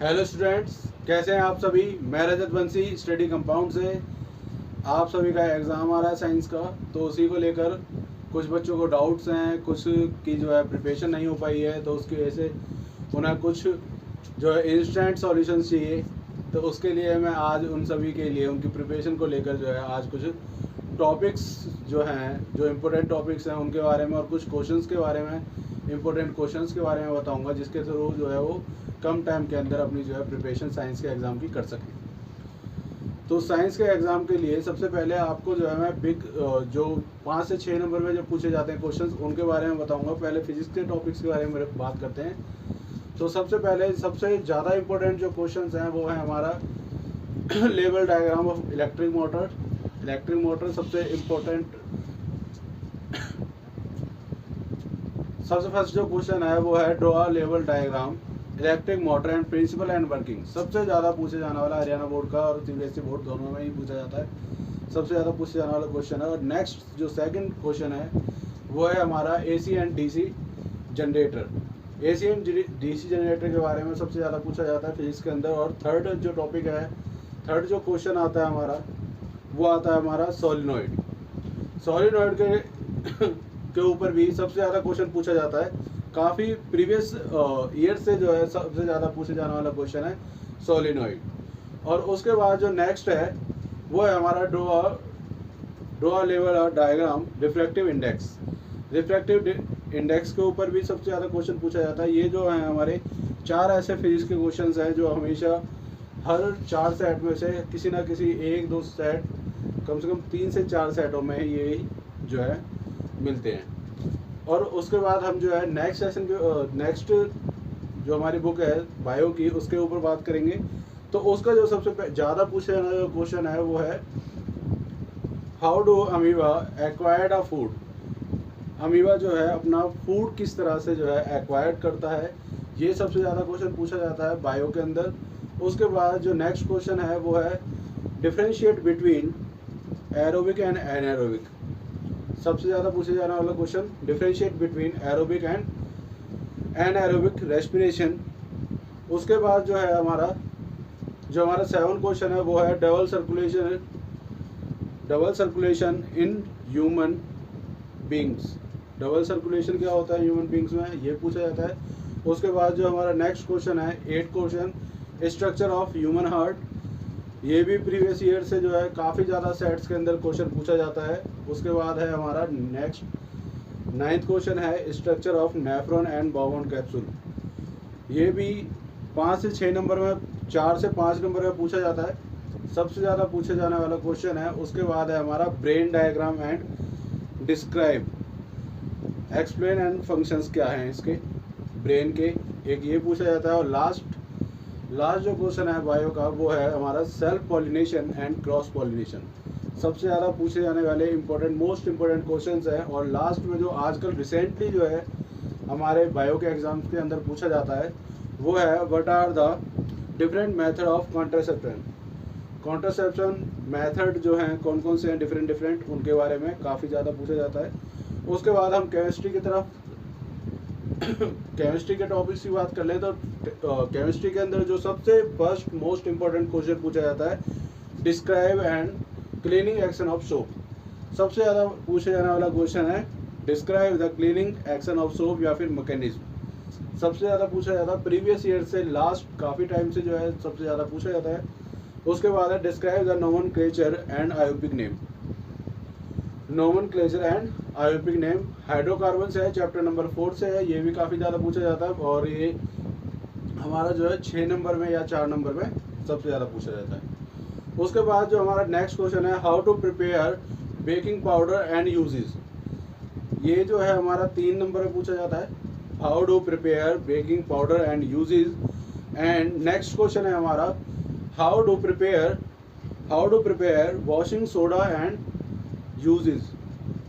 Hello students, कैसे हैं आप सभी। मैं रजत बंसी स्टडी कंपाउंड से। आप सभी का एग्ज़ाम आ रहा है साइंस का, तो उसी को लेकर कुछ बच्चों को डाउट्स हैं, कुछ की जो है प्रिपरेशन नहीं हो पाई है, तो उसकी वजह से उन्हें कुछ जो है इंस्टेंट सॉल्यूशंस चाहिए। तो उसके लिए मैं आज उन सभी के लिए उनकी प्रिपरेशन को लेकर जो है आज कुछ टॉपिक्स जो हैं, जो इम्पोर्टेंट टॉपिक्स हैं उनके बारे में और कुछ क्वेश्चंस के बारे में, इम्पोर्टेंट क्वेश्चंस के बारे में बताऊंगा, जिसके थ्रू जो है वो कम टाइम के अंदर अपनी जो है प्रिपरेशन साइंस के एग्ज़ाम की कर सकें। तो साइंस के एग्ज़ाम के लिए सबसे पहले आपको जो है मैं बिग जो 5 से 6 नंबर में जो पूछे जाते हैं क्वेश्चंस, उनके बारे में बताऊंगा। पहले फिजिक्स के टॉपिक्स के बारे में बात करते हैं। तो सबसे पहले सबसे ज़्यादा इम्पोर्टेंट जो क्वेश्चंस हैं वो है हमारा level diagram of electric motor. Electric motor सबसे इम्पोर्टेंट। सबसे फर्स्ट जो क्वेश्चन है वो है draw level diagram electric motor and principle and working. सबसे ज़्यादा पूछे जाने वाला हरियाणा बोर्ड का और सीबीएसई बोर्ड दोनों में ही पूछा जाता है, सबसे ज़्यादा पूछे जाने वाला क्वेश्चन है। और नेक्स्ट जो सेकंड क्वेश्चन है वो है हमारा AC and DC generator. AC and DC generator के बारे में सबसे ज़्यादा पूछा जाता है फिजिक्स के अंदर। और थर्ड जो टॉपिक है, थर्ड जो क्वेश्चन आता है हमारा, वो आता है हमारा सोलिनॉइड। सोलिनॉइड के ऊपर भी सबसे ज़्यादा क्वेश्चन पूछा जाता है। काफ़ी प्रीवियस ईयर से जो है सबसे ज़्यादा पूछे जाने वाला क्वेश्चन है सोलिनॉइड। और उसके बाद जो नेक्स्ट है वो है हमारा draw level diagram refractive index. Refractive index के ऊपर भी सबसे ज़्यादा क्वेश्चन पूछा जाता है। ये जो है हमारे 4 ऐसे फिजिक्स के क्वेश्चन हैं जो हमेशा हर 4 सेट में से किसी ना किसी 1-2 सेट, कम से कम 3 से 4 सेटों में ये जो है मिलते हैं। और उसके बाद हम जो है नेक्स्ट सेशन के नेक्स्ट जो हमारी बुक है बायो की, उसके ऊपर बात करेंगे। तो उसका जो सबसे ज़्यादा पूछे जाने वाला क्वेश्चन है वो है how do amoeba acquired a food. Amoeba जो है अपना फूड किस तरह से जो है एक्वायर्ड करता है, ये सबसे ज़्यादा क्वेश्चन पूछा जाता है बायो के अंदर। उसके बाद जो नेक्स्ट क्वेश्चन है वो है differentiate between aerobic and anaerobic. सबसे ज़्यादा पूछे जाने वाला question differentiate between aerobic and anaerobic respiration. उसके बाद जो है हमारा 7 क्वेश्चन है वो है double circulation in human beings. Double circulation क्या होता है ह्यूमन बींग्स में, ये पूछा जाता है। उसके बाद जो हमारा नेक्स्ट क्वेश्चन है 8 question structure of human heart. ये भी प्रीवियस ईयर से जो है काफ़ी ज़्यादा सेट्स के अंदर क्वेश्चन पूछा जाता है। उसके बाद है हमारा नेक्स्ट 9th क्वेश्चन है structure of nephron and Bowman capsule. ये भी 5 से 6 नंबर में, 4 से 5 नंबर में पूछा जाता है, सबसे ज़्यादा पूछे जाने वाला क्वेश्चन है। उसके बाद है हमारा brain diagram and describe, explain and functions क्या हैं इसके ब्रेन के, एक ये पूछा जाता है। और लास्ट जो क्वेश्चन है बायो का वो है हमारा self pollination and cross pollination. सबसे ज़्यादा पूछे जाने वाले मोस्ट इम्पोर्टेंट क्वेश्चंस हैं। और लास्ट में जो आजकल रिसेंटली जो है हमारे बायो के एग्जाम्स के अंदर पूछा जाता है वो है what are the different method of contraception. Contraception method जो हैं कौन कौन से हैं डिफरेंट, उनके बारे में काफ़ी ज़्यादा पूछा जाता है। उसके बाद हम केमिस्ट्री की तरफ केमिस्ट्री के टॉपिक्स की बात कर लें तो केमिस्ट्री के अंदर जो सबसे फर्स्ट मोस्ट इम्पोर्टेंट क्वेश्चन पूछा जाता है describe and cleaning action of soap. सबसे ज़्यादा पूछे जाने वाला क्वेश्चन है describe the cleaning action of soap या फिर मैकेनिज्म। सबसे ज़्यादा पूछा जाता है प्रीवियस ईयर से, लास्ट काफ़ी टाइम से जो है सबसे ज़्यादा पूछा जाता है। उसके बाद है describe the nomenclature and IUPAC name. Nomenclature and IUPAC name hydrocarbon है, चैप्टर नंबर 4 से है। ये भी काफ़ी ज़्यादा पूछा जाता है और ये हमारा जो है 6 नंबर में या 4 नंबर में सबसे ज़्यादा पूछा जाता है। उसके बाद जो हमारा नेक्स्ट क्वेश्चन है how to prepare baking powder and uses. ये जो है हमारा 3 नंबर में पूछा जाता है, how to prepare baking powder and uses. And next question है हमारा how to prepare washing soda and uses.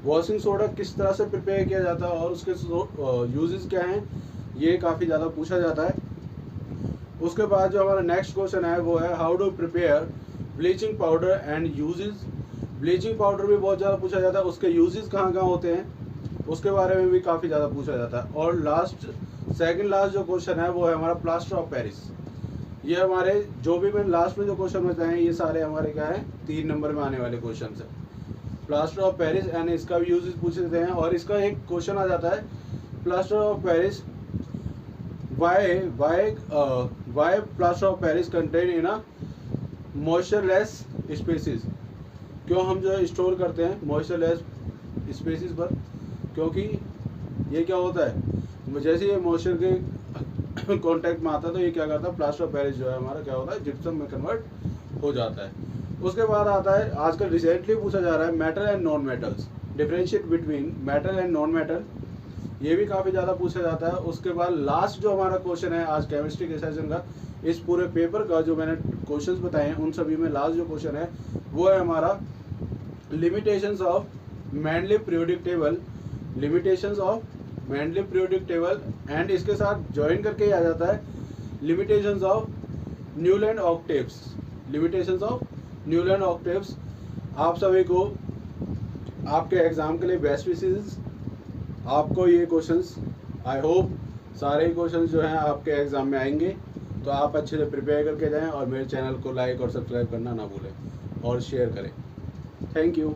Washing soda किस तरह से प्रिपेयर किया जाता है और उसके यूजेस क्या हैं, ये काफ़ी ज़्यादा पूछा जाता है। उसके बाद जो हमारा नेक्स्ट क्वेश्चन है वो है how to prepare bleaching powder and uses. Bleaching powder भी बहुत ज़्यादा पूछा जाता है, उसके यूजेस कहाँ कहाँ होते हैं उसके बारे में भी काफ़ी ज़्यादा पूछा जाता है। और सेकंड लास्ट जो क्वेश्चन है वो है हमारा प्लास्टर ऑफ पेरिस। ये हमारे जो भी मैंने लास्ट में जो क्वेश्चन बताए हैं ये सारे हमारे क्या है 3 नंबर में आने वाले क्वेश्चन है। प्लास्टर ऑफ पेरिस एंड इसका भी यूज पूछ लेते हैं। और इसका एक क्वेश्चन आ जाता है plaster of Paris why plaster of Paris contain in a moistureless species. क्यों हम जो है स्टोर करते हैं मॉइस्चरलेस स्पेसिस पर, क्योंकि ये क्या होता है जैसे ये मॉइस्चर के कांटेक्ट में आता है तो ये क्या करता है प्लास्टर ऑफ पेरिस जो है हमारा क्या होता है जिप्सम में कन्वर्ट हो जाता है। उसके बाद आता है आजकल रिसेंटली पूछा जा रहा है metal and non metals, differentiate between metal and non metal, ये भी काफ़ी ज़्यादा पूछा जाता है। उसके बाद लास्ट जो हमारा क्वेश्चन है आज केमिस्ट्री के सेशन का, इस पूरे पेपर का जो मैंने क्वेश्चंस बताए हैं उन सभी में लास्ट जो क्वेश्चन है वो है हमारा limitations of mainly periodic table, limitations of mainly periodic table and इसके साथ ज्वाइन करके ही आ जाता है limitations of Newlands octaves, limitations of Newlands octaves. आप सभी को आपके एग्जाम के लिए बेस्ट विशेस। आपको ये क्वेश्चंस आई होप सारे क्वेश्चंस जो हैं आपके एग्जाम में आएंगे, तो आप अच्छे से प्रिपेयर करके जाएं और मेरे चैनल को लाइक और सब्सक्राइब करना ना भूलें और शेयर करें। Thank you.